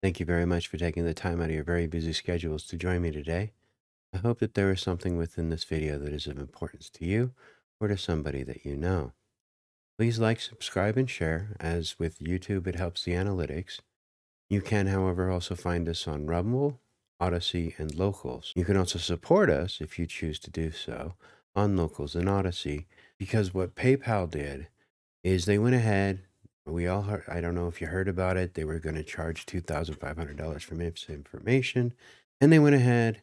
Thank you very much for taking the time out of your very busy schedules to join me today. I hope that there is something within this video that is of importance to you or to somebody that you know. Please like, subscribe, and share, as with YouTube it helps the analytics. You can, however, also find us on Rumble, Odyssey, and Locals. You can also support us, if you choose to do so, on Locals and Odyssey, because what PayPal did is they went ahead. We all heard, I don't know if you heard about it. They were going to charge $2,500 for misinformation. And they went ahead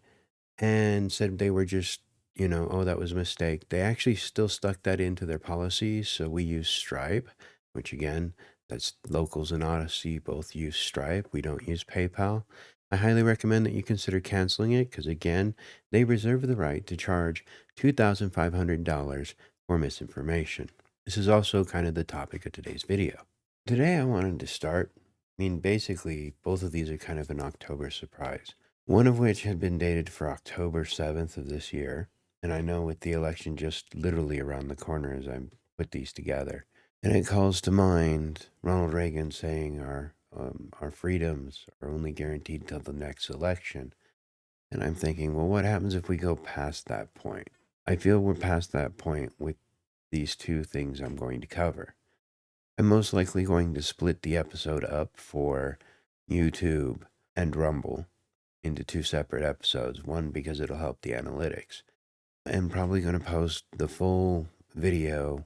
and said they were just, oh, that was a mistake. They actually still stuck that into their policies. So we use Stripe, which again, that's Locals and Odyssey both use Stripe. We don't use PayPal. I highly recommend that you consider canceling it because, again, they reserve the right to charge $2,500 for misinformation. This is also kind of the topic of today's video. Today I wanted to start, basically, both of these are kind of an October surprise. One of which had been dated for October 7th of this year. And I know with the election just literally around the corner as I put these together. And it calls to mind Ronald Reagan saying our freedoms are only guaranteed till the next election. And I'm thinking, well, what happens if we go past that point? I feel we're past that point with these two things I'm going to cover. I'm most likely going to split the episode up for YouTube and Rumble into two separate episodes. One, because it'll help the analytics. I'm probably going to post the full video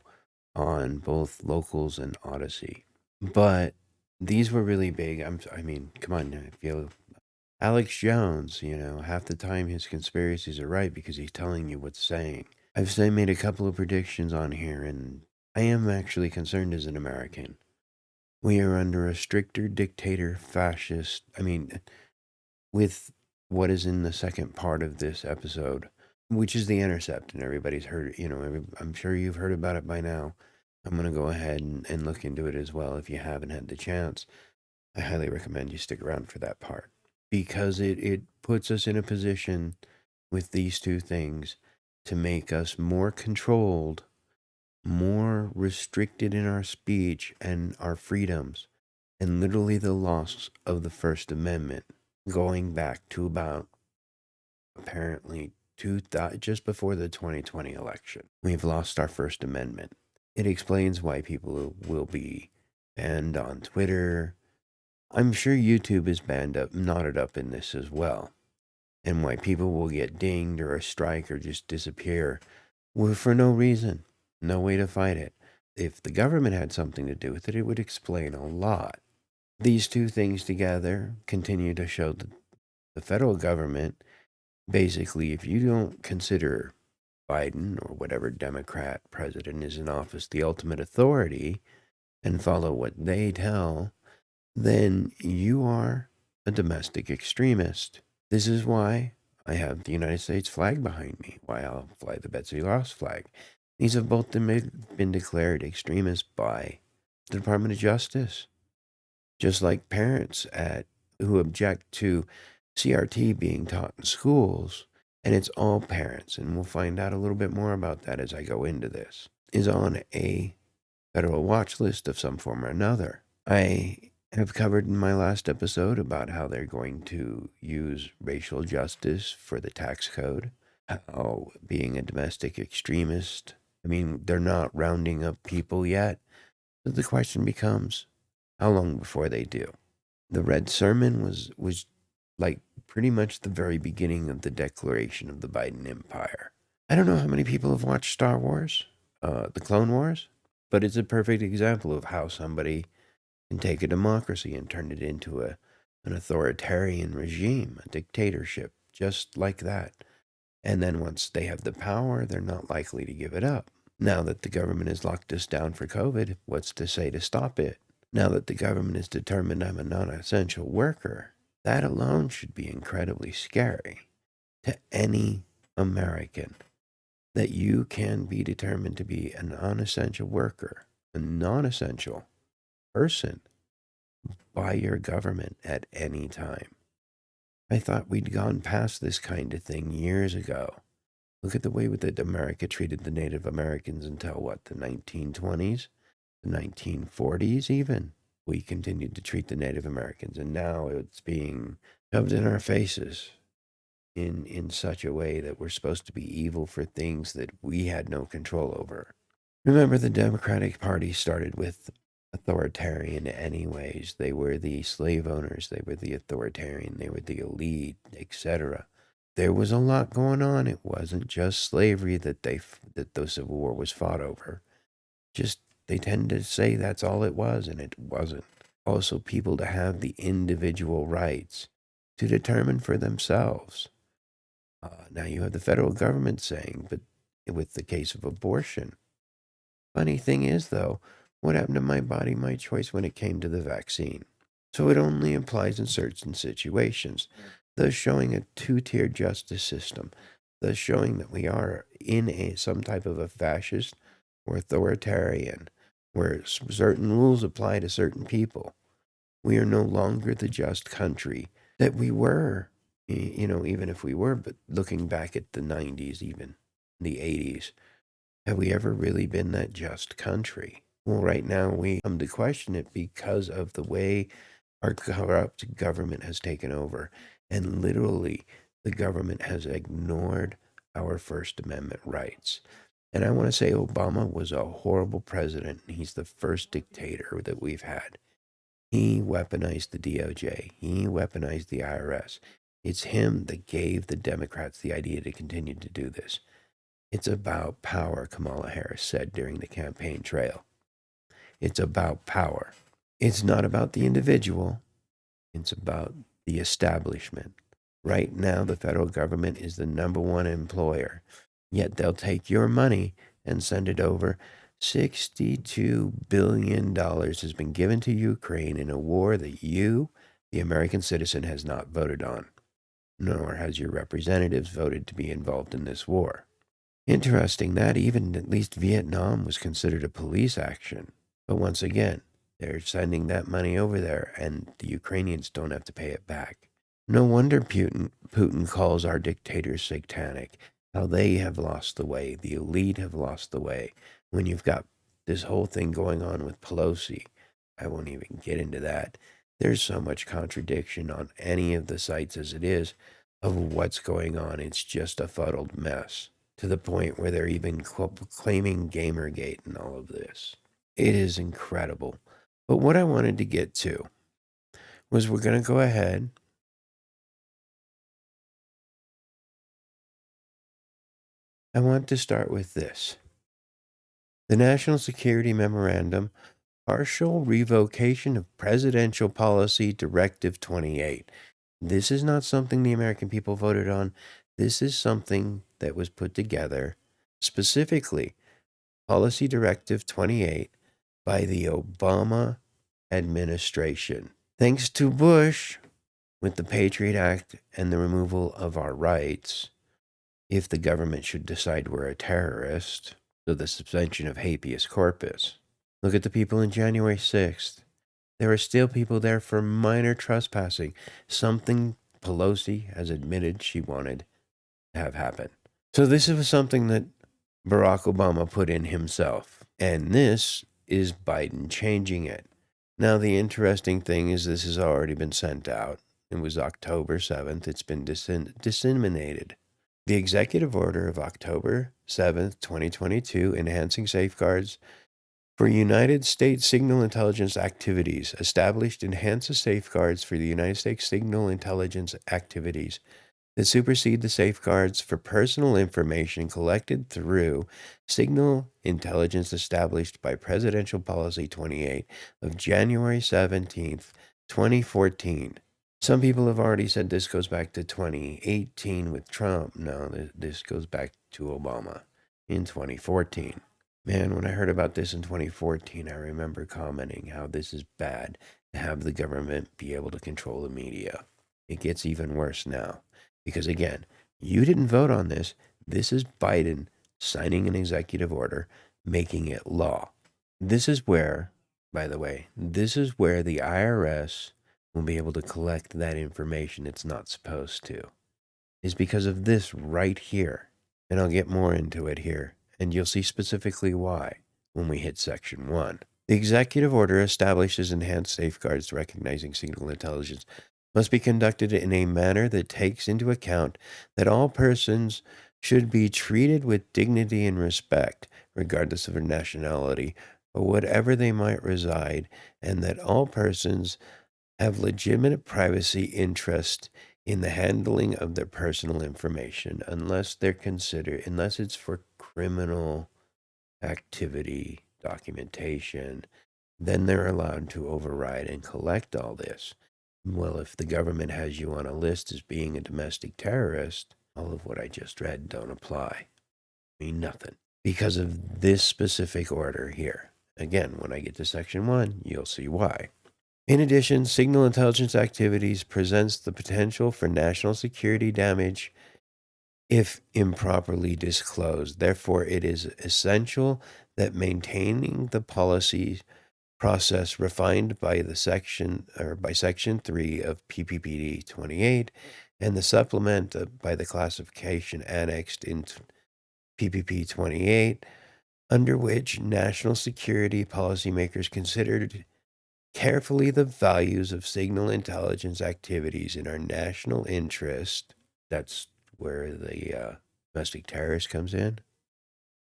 on both Locals and Odyssey. But these were really big. Come on, I feel Alex Jones, half the time his conspiracies are right because he's telling you what's saying. I've made a couple of predictions on here, and I am actually concerned as an American. We are under a stricter dictator, fascist, with what is in the second part of this episode, which is The Intercept, and everybody's heard, I'm sure you've heard about it by now. I'm going to go ahead and look into it as well if you haven't had the chance. I highly recommend you stick around for that part because it puts us in a position with these two things to make us more controlled, more restricted in our speech and our freedoms, and literally the loss of the First Amendment going back to about apparently just before the 2020 election. We've lost our First Amendment. It explains why people will be banned on Twitter. I'm sure YouTube is knotted up in this as well, and why people will get dinged or a strike or just disappear for no reason, no way to fight it. If the government had something to do with it, it would explain a lot. These two things together continue to show that the federal government, basically, if you don't consider Biden or whatever Democrat president is in office the ultimate authority and follow what they tell, then you are a domestic extremist. This is why I have the United States flag behind me, why I'll fly the Betsy Ross flag. These have both been declared extremists by the Department of Justice. Just like parents who object to CRT being taught in schools, and it's all parents, and we'll find out a little bit more about that as I go into this, is on a federal watch list of some form or another. I have covered in my last episode about how they're going to use racial justice for the tax code, how being a domestic extremist, they're not rounding up people yet. So the question becomes, how long before they do? The Red Sermon was like pretty much the very beginning of the declaration of the Biden Empire. I don't know how many people have watched Star Wars, the Clone Wars, but it's a perfect example of how somebody can take a democracy and turn it into an authoritarian regime, a dictatorship, just like that. And then once they have the power, they're not likely to give it up. Now that the government has locked us down for COVID, what's to say to stop it? Now that the government is determined I'm a non-essential worker, that alone should be incredibly scary to any American, that you can be determined to be a non-essential worker, a non-essential person by your government at any time. I thought we'd gone past this kind of thing years ago. Look at the way that America treated the Native Americans until what, the 1920s, the 1940s even, we continued to treat the Native Americans, and now it's being shoved in our faces in such a way that we're supposed to be evil for things that we had no control over. Remember, the Democratic Party started with authoritarian anyways. They were the slave owners, they were the authoritarian, they were the elite, etc. There was a lot going on. It wasn't just slavery that the Civil War was fought over. Just they tend to say that's all it was, and it wasn't. Also, people to have the individual rights to determine for themselves. Now you have the federal government saying, but with the case of abortion. Funny thing is, though, what happened to my body, my choice when it came to the vaccine? So it only applies in certain situations, thus showing a two-tiered justice system, thus showing that we are in some type of a fascist or authoritarian, where certain rules apply to certain people. We are no longer the just country that we were, even if we were, but looking back at the 90s, even the 80s, have we ever really been that just country? Well, right now we come to question it because of the way our corrupt government has taken over. And literally, the government has ignored our First Amendment rights. And I want to say Obama was a horrible president. He's the first dictator that we've had. He weaponized the DOJ. He weaponized the IRS. It's him that gave the Democrats the idea to continue to do this. It's about power, Kamala Harris said during the campaign trail. It's about power. It's not about the individual. It's about the establishment. Right now, the federal government is the #1 employer. Yet they'll take your money and send it over. $62 billion has been given to Ukraine in a war that you, the American citizen, has not voted on, nor has your representatives voted to be involved in this war. Interesting that even at least Vietnam was considered a police action. But once again, they're sending that money over there, and the Ukrainians don't have to pay it back. No wonder Putin calls our dictators satanic. How they have lost the way. The elite have lost the way. When you've got this whole thing going on with Pelosi, I won't even get into that. There's so much contradiction on any of the sites as it is of what's going on. It's just a fuddled mess, to the point where they're even claiming Gamergate and all of this. It is incredible. But what I wanted to get to was we're going to go ahead. I want to start with this. The National Security Memorandum, Partial Revocation of Presidential Policy Directive 28. This is not something the American people voted on. This is something that was put together specifically, Policy Directive 28, by the Obama administration. Thanks to Bush, with the Patriot Act and the removal of our rights, if the government should decide we're a terrorist, so the suspension of habeas corpus. Look at the people in January 6th. There are still people there for minor trespassing, something Pelosi has admitted she wanted to have happen. So this was something that Barack Obama put in himself, and this is Biden changing it. Now, the interesting thing is this has already been sent out. It was October 7th. It's been disseminated. The executive order of October 7th, 2022, enhancing safeguards for United States signal intelligence activities, established enhances safeguards for the United States signal intelligence activities that supersede the safeguards for personal information collected through signal intelligence established by Presidential Policy 28 of January 17th, 2014. Some people have already said this goes back to 2018 with Trump. No, this goes back to Obama in 2014. Man, when I heard about this in 2014, I remember commenting how this is bad to have the government be able to control the media. It gets even worse now. Because again, you didn't vote on this. This is Biden signing an executive order, making it law. This is where, by the way, this is where the IRS will be able to collect that information it's not supposed to. Is because of this right here. And I'll get more into it here. And you'll see specifically why when we hit section 1. The executive order establishes enhanced safeguards recognizing signal intelligence must be conducted in a manner that takes into account that all persons should be treated with dignity and respect, regardless of their nationality or whatever they might reside, and that all persons have legitimate privacy interest in the handling of their personal information unless it's for criminal activity documentation, then they're allowed to override and collect all this. Well, if the government has you on a list as being a domestic terrorist, all of what I just read don't apply. Mean nothing. Because of this specific order here. Again, when I get to section 1, you'll see why. In addition, signal intelligence activities presents the potential for national security damage if improperly disclosed. Therefore, it is essential that maintaining the policy process refined by section 3 of PPD 28 and the supplement by the classification annexed in PPP 28, under which national security policymakers considered carefully the values of signal intelligence activities in our national interest. That's where the domestic terrorist comes in,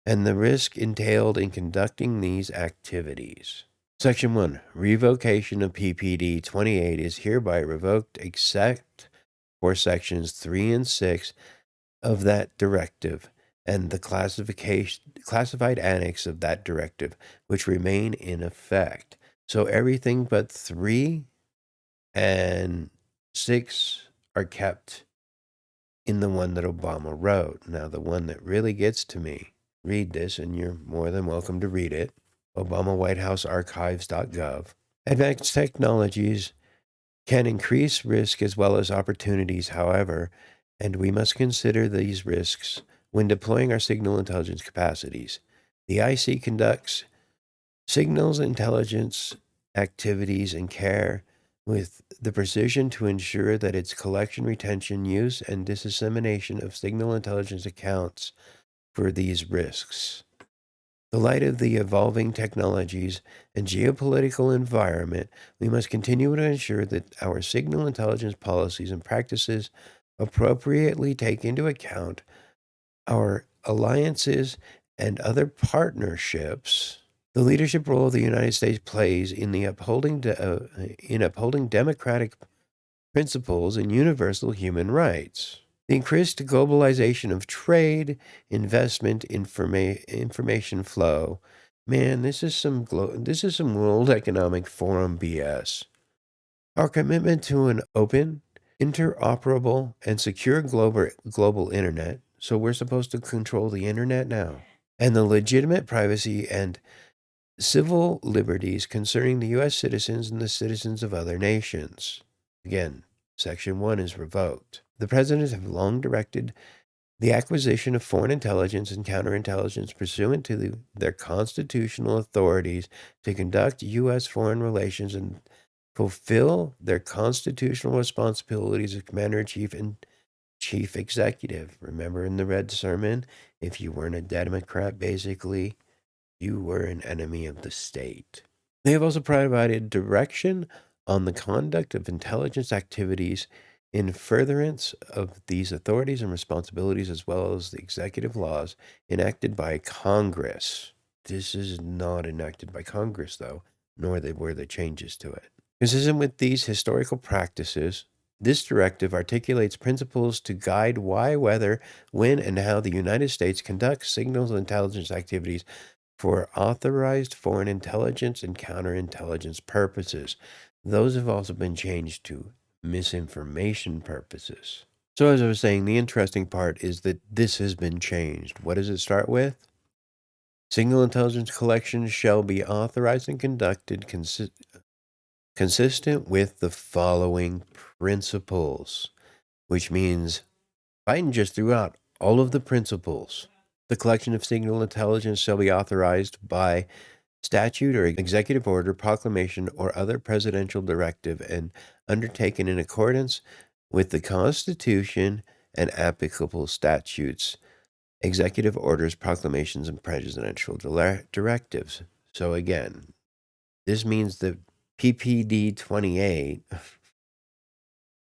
and the risk entailed in conducting these activities. Section 1. Revocation of PPD 28 is hereby revoked except for sections 3 and 6 of that directive and the classified annex of that directive, which remain in effect. So everything but 3 and 6 are kept in the one that Obama wrote. Now, the one that really gets to me, read this, and you're more than welcome to read it. Obama White House Archives.gov. Advanced technologies can increase risk as well as opportunities, however, and we must consider these risks when deploying our signal intelligence capacities. The IC conducts signals intelligence activities and care with the precision to ensure that its collection, retention, use, and dissemination of signal intelligence accounts for these risks. In the light of the evolving technologies and geopolitical environment, we must continue to ensure that our signal intelligence policies and practices appropriately take into account our alliances and other partnerships, the leadership role the United States plays in upholding democratic principles and universal human rights. The increased globalization of trade, investment, information flow. Man, this is some World Economic Forum BS. Our commitment to an open, interoperable, and secure global internet. So we're supposed to control the internet now. And the legitimate privacy and civil liberties concerning the U.S. citizens and the citizens of other nations. Again, Section 1 is revoked. The presidents have long directed the acquisition of foreign intelligence and counterintelligence pursuant to their constitutional authorities to conduct U.S. foreign relations and fulfill their constitutional responsibilities as Commander-in-Chief and Chief Executive. Remember in the Red Sermon, if you weren't a Democrat, basically, you were an enemy of the state. They have also provided direction on the conduct of intelligence activities in furtherance of these authorities and responsibilities, as well as the executive laws enacted by Congress. This is not enacted by Congress, though, nor were the changes to it. Consistent with these historical practices, this directive articulates principles to guide why, whether, when, and how the United States conducts signals and intelligence activities for authorized foreign intelligence and counterintelligence purposes. Those have also been changed to misinformation purposes. So as I was saying, the interesting part is that this has been changed. What does it start with? Signal intelligence collections shall be authorized and conducted consistent with the following principles, which means Biden just threw out all of the principles. The collection of signal intelligence shall be authorized by statute or executive order, proclamation, or other presidential directive and undertaken in accordance with the Constitution and applicable statutes, executive orders, proclamations, and presidential directives. So again, This means that PPD 28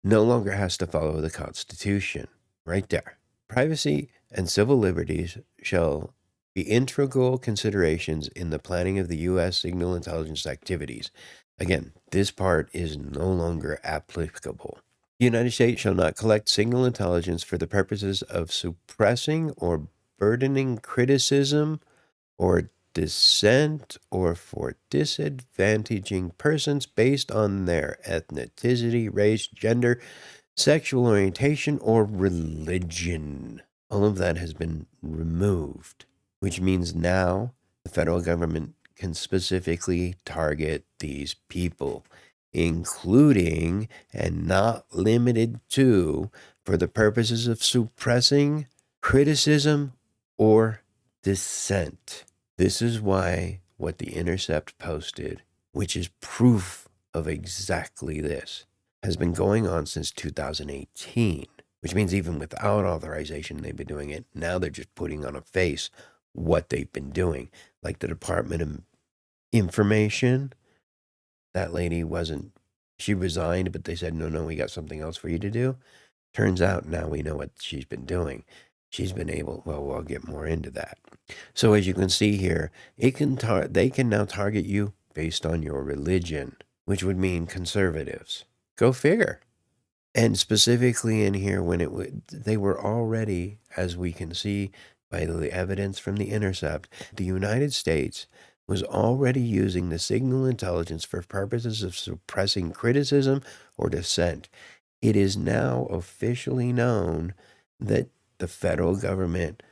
no longer has to follow the Constitution. Right there. Privacy and civil liberties shall be integral considerations in the planning of the U.S. signal intelligence activities. Again, this part is no longer applicable. The United States shall not collect signal intelligence for the purposes of suppressing or burdening criticism or dissent or for disadvantaging persons based on their ethnicity, race, gender, sexual orientation, or religion. All of that has been removed, which means now the federal government can specifically target these people, including and not limited to for the purposes of suppressing criticism or dissent. This is why what The Intercept posted, which is proof of exactly this, has been going on since 2018, which means even without authorization, they've been doing it. Now they're just putting on a face what they've been doing. Like the Department of Information, that lady she resigned, but they said, no, we got something else for you to do. Turns out now we know what she's been doing. She's been able, well, we'll get more into that. So as you can see here, they can now target you based on your religion, which would mean conservatives. Go figure. And specifically in here, they were already, as we can see by the evidence from The Intercept, the United States was already using the signal intelligence for purposes of suppressing criticism or dissent. It is now officially known that the federal government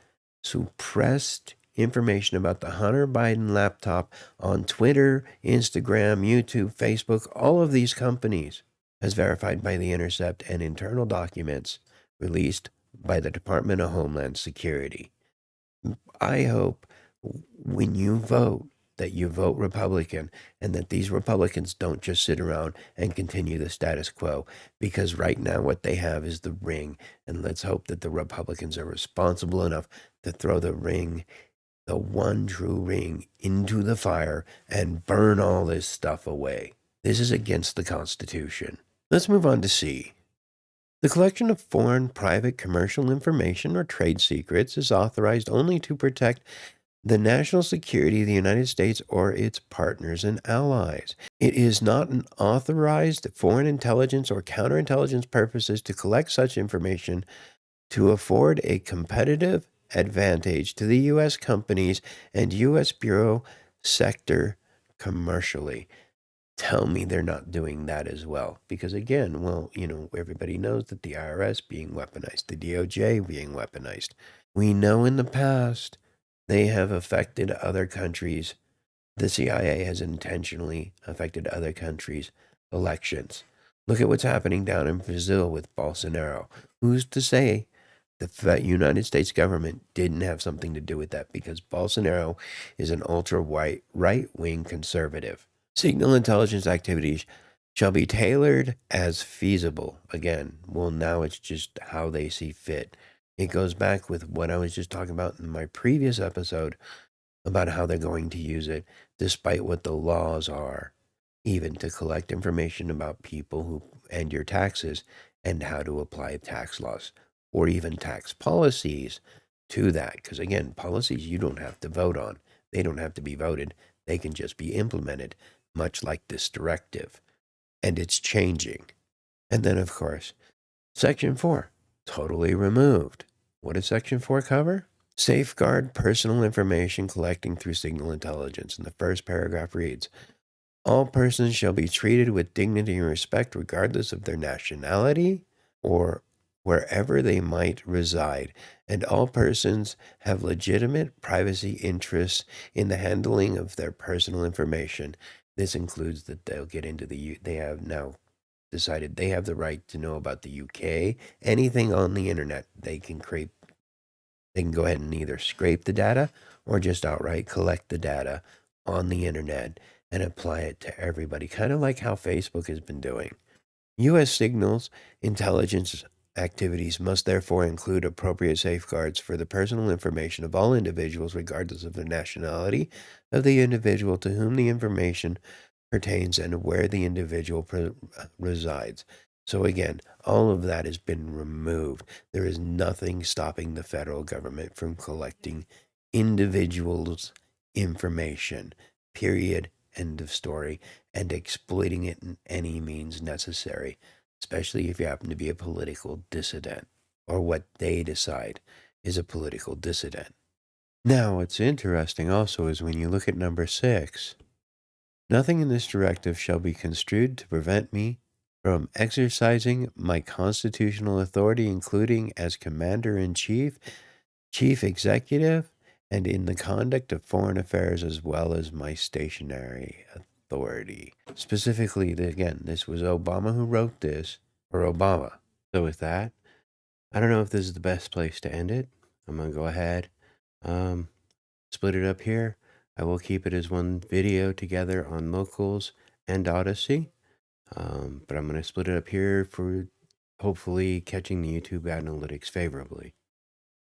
suppressed information about the Hunter Biden laptop on Twitter, Instagram, YouTube, Facebook, all of these companies, as verified by The Intercept and internal documents released by the Department of Homeland Security. I hope when you vote that you vote Republican and that these Republicans don't just sit around and continue the status quo, because right now what they have is the ring, and let's hope that the Republicans are responsible enough to throw the ring, the one true ring, into the fire and burn all this stuff away. This is against the Constitution. Let's move on to C. The collection of foreign, private, commercial information or trade secrets is authorized only to protect the national security of the United States or its partners and allies. It is not an authorized foreign intelligence or counterintelligence purposes to collect such information to afford a competitive advantage to the U.S. companies and U.S. bureau sector commercially. Tell me they're not doing that as well. Because again, well, everybody knows that the IRS being weaponized, the DOJ being weaponized. We know in the past they have affected other countries. The CIA has intentionally affected other countries' elections. Look at what's happening down in Brazil with Bolsonaro. Who's to say the United States government didn't have something to do with that? Because Bolsonaro is an right-wing conservative. Signal intelligence activities shall be tailored as feasible. Again, well, now it's just how they see fit. It goes back with what I was just talking about in my previous episode about how they're going to use it, despite what the laws are, even to collect information about people and your taxes and how to apply tax laws or even tax policies to that. Because again, policies you don't have to vote on. They don't have to be voted. They can just be implemented, much like this directive. And it's changing. And then, of course, Section 4, totally removed. What does Section 4 cover? Safeguard personal information collecting through signal intelligence. And the first paragraph reads, all persons shall be treated with dignity and respect regardless of their nationality or wherever they might reside, and all persons have legitimate privacy interests in the handling of their personal information. This includes that they'll get into they have now decided they have the right to know about the UK, anything on the internet. They can go ahead and either scrape the data or just outright collect the data on the internet and apply it to everybody, kind of like how Facebook has been doing. U.S. signals intelligence activities must therefore include appropriate safeguards for the personal information of all individuals, regardless of the nationality of the individual to whom the information pertains and where the individual resides. So again, all of that has been removed. There is nothing stopping the federal government from collecting individuals' information, period, end of story, and exploiting it in any means necessary, especially if you happen to be a political dissident or what they decide is a political dissident. Now, what's interesting also is when you look at number 6, nothing in this directive shall be construed to prevent me from exercising my constitutional authority, including as Commander in Chief, Chief Executive, and in the conduct of foreign affairs, as well as my stationary authority. Specifically, again, this was Obama who wrote this, or Obama. So, with that, I don't know if this is the best place to end it. I'm going to go ahead, um, split it up here. I will keep it as one video together on Locals and Odyssey. But I'm going to split it up here for hopefully catching the YouTube analytics favorably.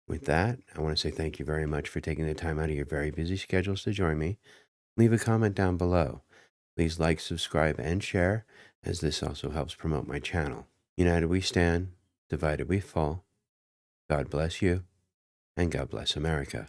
With that, I want to say thank you very much for taking the time out of your very busy schedules to join me. Leave a comment down below. Please like, subscribe, and share, as this also helps promote my channel. United we stand, divided we fall. God bless you, and God bless America.